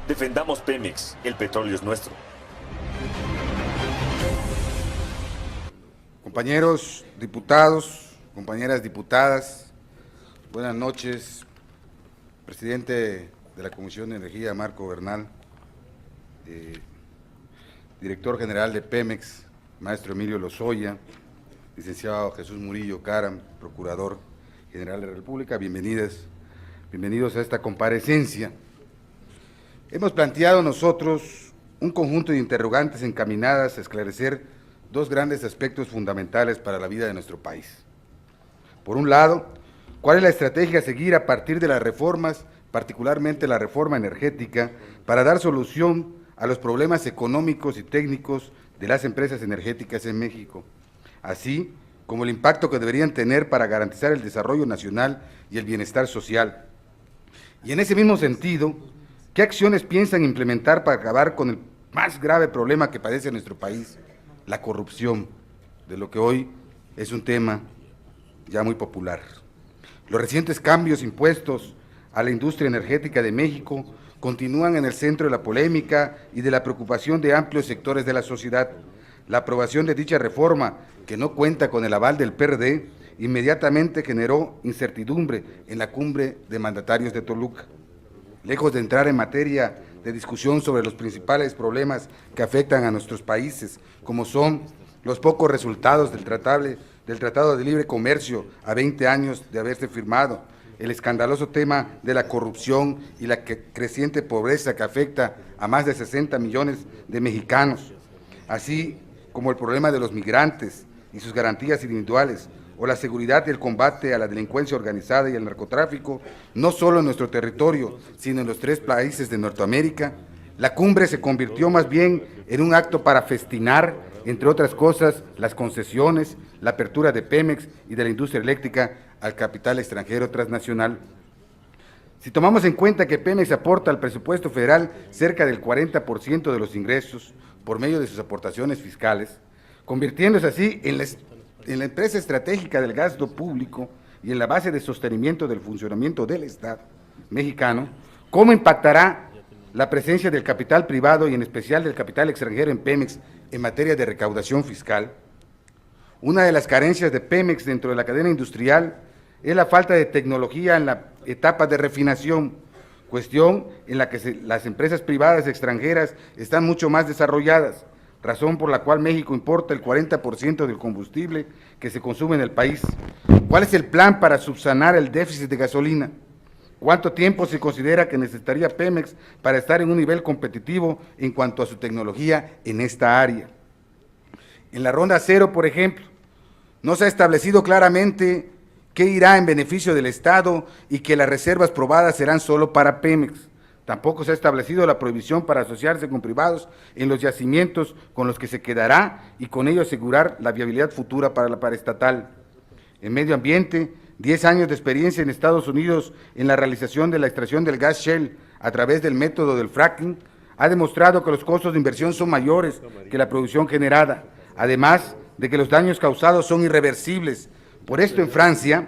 Defendamos Pemex, el petróleo es nuestro. Compañeros diputados, compañeras diputadas, buenas noches. Presidente de la Comisión de Energía, Marco Bernal, director general de Pemex, maestro Emilio Lozoya, licenciado Jesús Murillo Caram, procurador general de la República, bienvenidos a esta comparecencia. Hemos planteado nosotros un conjunto de interrogantes encaminadas a esclarecer dos grandes aspectos fundamentales para la vida de nuestro país. Por un lado, ¿cuál es la estrategia a seguir a partir de las reformas, particularmente la reforma energética, para dar solución a los problemas económicos y técnicos de las empresas energéticas en México, así como el impacto que deberían tener para garantizar el desarrollo nacional y el bienestar social? Y en ese mismo sentido, ¿qué acciones piensan implementar para acabar con el más grave problema que padece nuestro país, la corrupción, de lo que hoy es un tema ya muy popular? Los recientes cambios impuestos a la industria energética de México continúan en el centro de la polémica y de la preocupación de amplios sectores de la sociedad. La aprobación de dicha reforma, que no cuenta con el aval del PRD, inmediatamente generó incertidumbre en la cumbre de mandatarios de Toluca. Lejos de entrar en materia de discusión sobre los principales problemas que afectan a nuestros países, como son los pocos resultados del Tratado de Libre Comercio a 20 años de haberse firmado, el escandaloso tema de la corrupción y la creciente pobreza que afecta a más de 60 millones de mexicanos, así como el problema de los migrantes y sus garantías individuales, o la seguridad y el combate a la delincuencia organizada y el narcotráfico, no solo en nuestro territorio, sino en los 3 países de Norteamérica, la cumbre se convirtió más bien en un acto para festinar, entre otras cosas, las concesiones, la apertura de Pemex y de la industria eléctrica al capital extranjero transnacional. Si tomamos en cuenta que Pemex aporta al presupuesto federal cerca del 40% de los ingresos por medio de sus aportaciones fiscales, convirtiéndose así en la empresa estratégica del gasto público y en la base de sostenimiento del funcionamiento del Estado mexicano, ¿cómo impactará la presencia del capital privado y en especial del capital extranjero en Pemex en materia de recaudación fiscal? Una de las carencias de Pemex dentro de la cadena industrial es la falta de tecnología en la etapa de refinación, cuestión en la que las empresas privadas extranjeras están mucho más desarrolladas, razón por la cual México importa el 40% del combustible que se consume en el país. ¿Cuál es el plan para subsanar el déficit de gasolina? ¿Cuánto tiempo se considera que necesitaría Pemex para estar en un nivel competitivo en cuanto a su tecnología en esta área? En la ronda 0, por ejemplo, no se ha establecido claramente qué irá en beneficio del Estado y que las reservas probadas serán solo para Pemex. Tampoco se ha establecido la prohibición para asociarse con privados en los yacimientos con los que se quedará y con ello asegurar la viabilidad futura para la paraestatal. En medio ambiente, 10 años de experiencia en Estados Unidos en la realización de la extracción del gas shale a través del método del fracking ha demostrado que los costos de inversión son mayores que la producción generada, además de que los daños causados son irreversibles. Por esto en Francia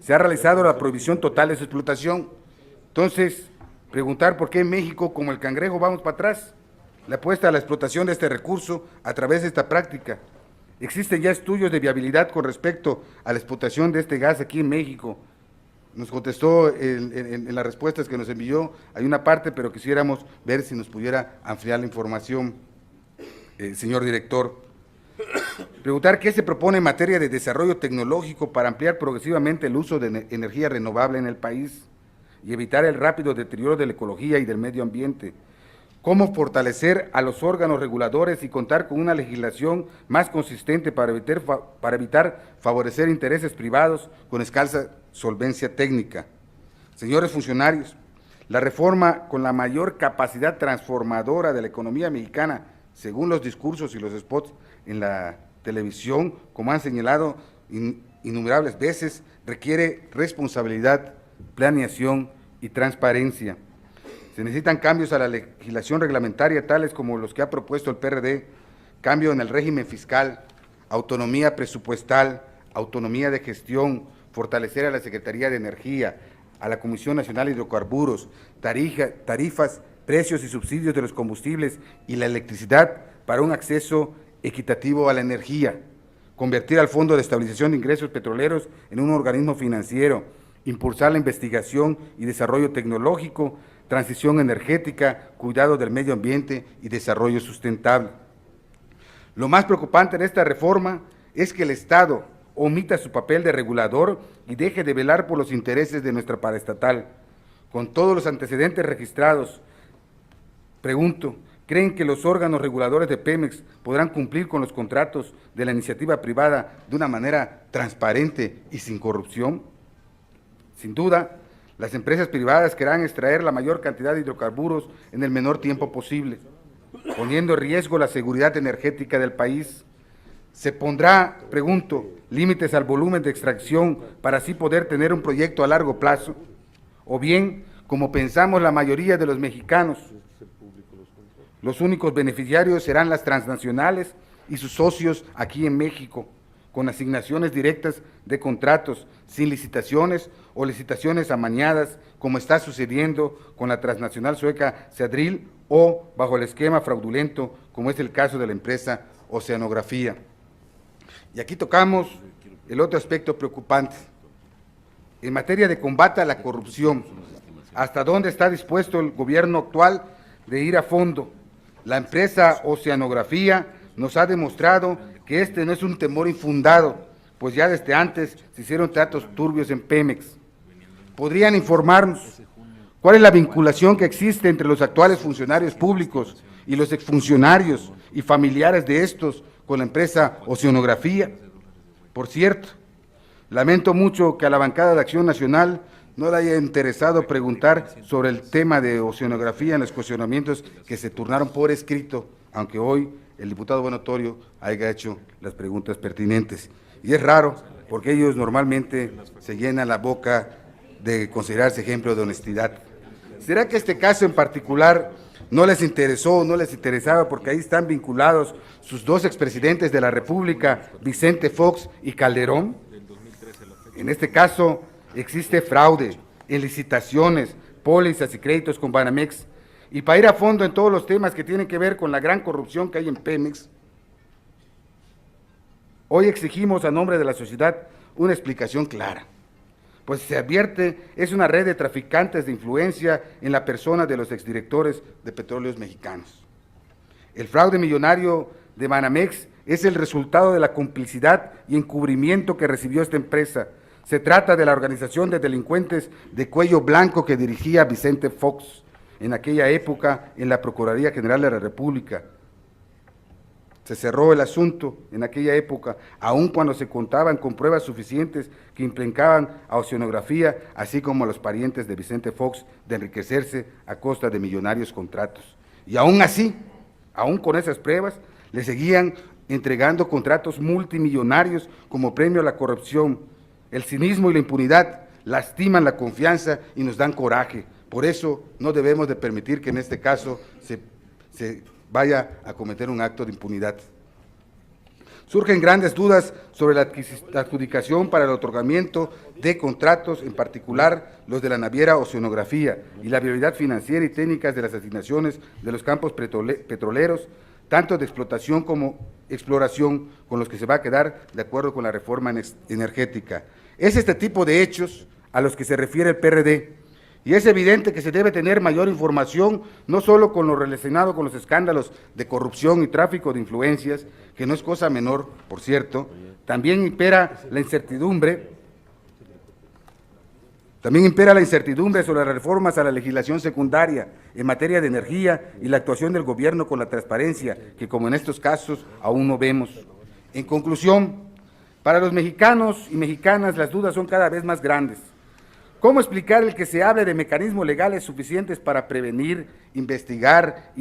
se ha realizado la prohibición total de su explotación. Entonces, preguntar por qué en México, como el cangrejo, vamos para atrás. La apuesta a la explotación de este recurso a través de esta práctica. Existen ya estudios de viabilidad con respecto a la explotación de este gas aquí en México. Nos contestó en las respuestas que nos envió, hay una parte, pero quisiéramos ver si nos pudiera ampliar la información, señor director. Preguntar qué se propone en materia de desarrollo tecnológico para ampliar progresivamente el uso de energía renovable en el país y evitar el rápido deterioro de la ecología y del medio ambiente. Cómo fortalecer a los órganos reguladores y contar con una legislación más consistente para evitar favorecer intereses privados con escasa solvencia técnica. Señores funcionarios, la reforma con la mayor capacidad transformadora de la economía mexicana, según los discursos y los spots en la televisión, como han señalado innumerables veces, requiere responsabilidad, planeación y transparencia. Se necesitan cambios a la legislación reglamentaria, tales como los que ha propuesto el PRD, cambio en el régimen fiscal, autonomía presupuestal, autonomía de gestión, fortalecer a la Secretaría de Energía, a la Comisión Nacional de Hidrocarburos, tarifas precios y subsidios de los combustibles y la electricidad para un acceso equitativo a la energía, convertir al Fondo de Estabilización de Ingresos Petroleros en un organismo financiero, impulsar la investigación y desarrollo tecnológico, transición energética, cuidado del medio ambiente y desarrollo sustentable. Lo más preocupante en esta reforma es que el Estado omita su papel de regulador y deje de velar por los intereses de nuestra paraestatal. Con todos los antecedentes registrados, pregunto, ¿creen que los órganos reguladores de Pemex podrán cumplir con los contratos de la iniciativa privada de una manera transparente y sin corrupción? Sin duda, las empresas privadas querrán extraer la mayor cantidad de hidrocarburos en el menor tiempo posible, poniendo en riesgo la seguridad energética del país. ¿Se pondrá, pregunto, límites al volumen de extracción para así poder tener un proyecto a largo plazo? O bien, como pensamos la mayoría de los mexicanos, los únicos beneficiarios serán las transnacionales y sus socios aquí en México, con asignaciones directas de contratos, sin licitaciones o licitaciones amañadas, como está sucediendo con la transnacional sueca Seadrill o bajo el esquema fraudulento, como es el caso de la empresa Oceanografía. Y aquí tocamos el otro aspecto preocupante. En materia de combate a la corrupción, ¿hasta dónde está dispuesto el gobierno actual de ir a fondo? La empresa Oceanografía nos ha demostrado que este no es un temor infundado, pues ya desde antes se hicieron tratos turbios en Pemex. ¿Podrían informarnos cuál es la vinculación que existe entre los actuales funcionarios públicos y los exfuncionarios y familiares de estos con la empresa Oceanografía? Por cierto, lamento mucho que a la bancada de Acción Nacional no le haya interesado preguntar sobre el tema de Oceanografía en los cuestionamientos que se turnaron por escrito, aunque hoy el diputado Buenotorio haya hecho las preguntas pertinentes. Y es raro, porque ellos normalmente se llenan la boca de considerarse ejemplo de honestidad. ¿Será que este caso en particular no les interesó, no les interesaba, porque ahí están vinculados sus dos expresidentes de la República, Vicente Fox y Calderón? En este caso existe fraude en licitaciones, pólizas y créditos con Banamex. Y para ir a fondo en todos los temas que tienen que ver con la gran corrupción que hay en Pemex, hoy exigimos a nombre de la sociedad una explicación clara, pues se advierte es una red de traficantes de influencia en la persona de los exdirectores de Petróleos Mexicanos. El fraude millonario de Banamex es el resultado de la complicidad y encubrimiento que recibió esta empresa. Se trata de la organización de delincuentes de cuello blanco que dirigía Vicente Fox en aquella época en la Procuraduría General de la República. Se cerró el asunto en aquella época, aun cuando se contaban con pruebas suficientes que implicaban a Oceanografía, así como a los parientes de Vicente Fox, de enriquecerse a costa de millonarios contratos. Y aún así, aún con esas pruebas, le seguían entregando contratos multimillonarios como premio a la corrupción. El cinismo y la impunidad lastiman la confianza y nos dan coraje. Por eso no debemos de permitir que en este caso se vaya a cometer un acto de impunidad. Surgen grandes dudas sobre la adjudicación para el otorgamiento de contratos, en particular los de la naviera Oceanografía, y la viabilidad financiera y técnicas de las asignaciones de los campos petroleros, tanto de explotación como exploración, con los que se va a quedar de acuerdo con la reforma energética. Es este tipo de hechos a los que se refiere el PRD, y es evidente que se debe tener mayor información, no solo con lo relacionado con los escándalos de corrupción y tráfico de influencias, que no es cosa menor, por cierto. También impera la incertidumbre sobre las reformas a la legislación secundaria en materia de energía y la actuación del gobierno con la transparencia, que como en estos casos aún no vemos. En conclusión, para los mexicanos y mexicanas las dudas son cada vez más grandes. ¿Cómo explicar el que se hable de mecanismos legales suficientes para prevenir, investigar,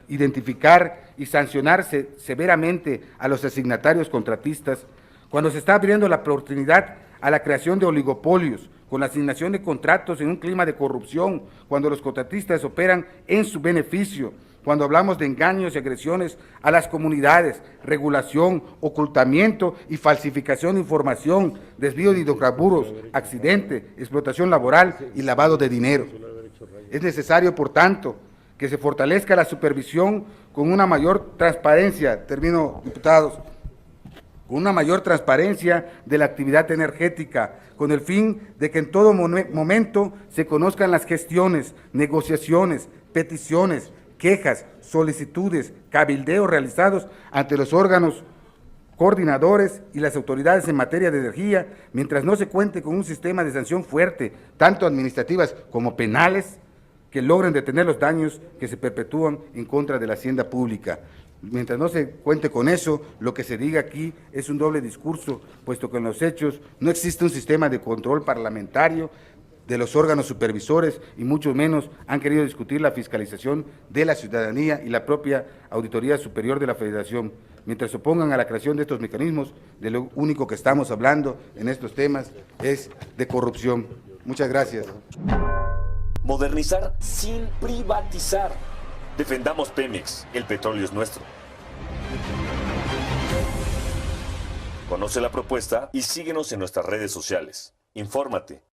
identificar y sancionar severamente a los asignatarios contratistas, cuando se está abriendo la oportunidad a la creación de oligopolios, con la asignación de contratos en un clima de corrupción, cuando los contratistas operan en su beneficio, cuando hablamos de engaños y agresiones a las comunidades, regulación, ocultamiento y falsificación de información, desvío de hidrocarburos, accidente, explotación laboral y lavado de dinero? Es necesario, por tanto, que se fortalezca la supervisión con una mayor transparencia, termino, diputados, con una mayor transparencia de la actividad energética, con el fin de que en todo momento se conozcan las gestiones, negociaciones, peticiones, quejas, solicitudes, cabildeos realizados ante los órganos coordinadores y las autoridades en materia de energía, mientras no se cuente con un sistema de sanción fuerte, tanto administrativas como penales, que logren detener los daños que se perpetúan en contra de la hacienda pública. Mientras no se cuente con eso, lo que se diga aquí es un doble discurso, puesto que en los hechos no existe un sistema de control parlamentario de los órganos supervisores y mucho menos han querido discutir la fiscalización de la ciudadanía y la propia Auditoría Superior de la Federación. Mientras se opongan a la creación de estos mecanismos, de lo único que estamos hablando en estos temas es de corrupción. Muchas gracias. Modernizar sin privatizar. Defendamos Pemex, el petróleo es nuestro. Conoce la propuesta y síguenos en nuestras redes sociales. Infórmate.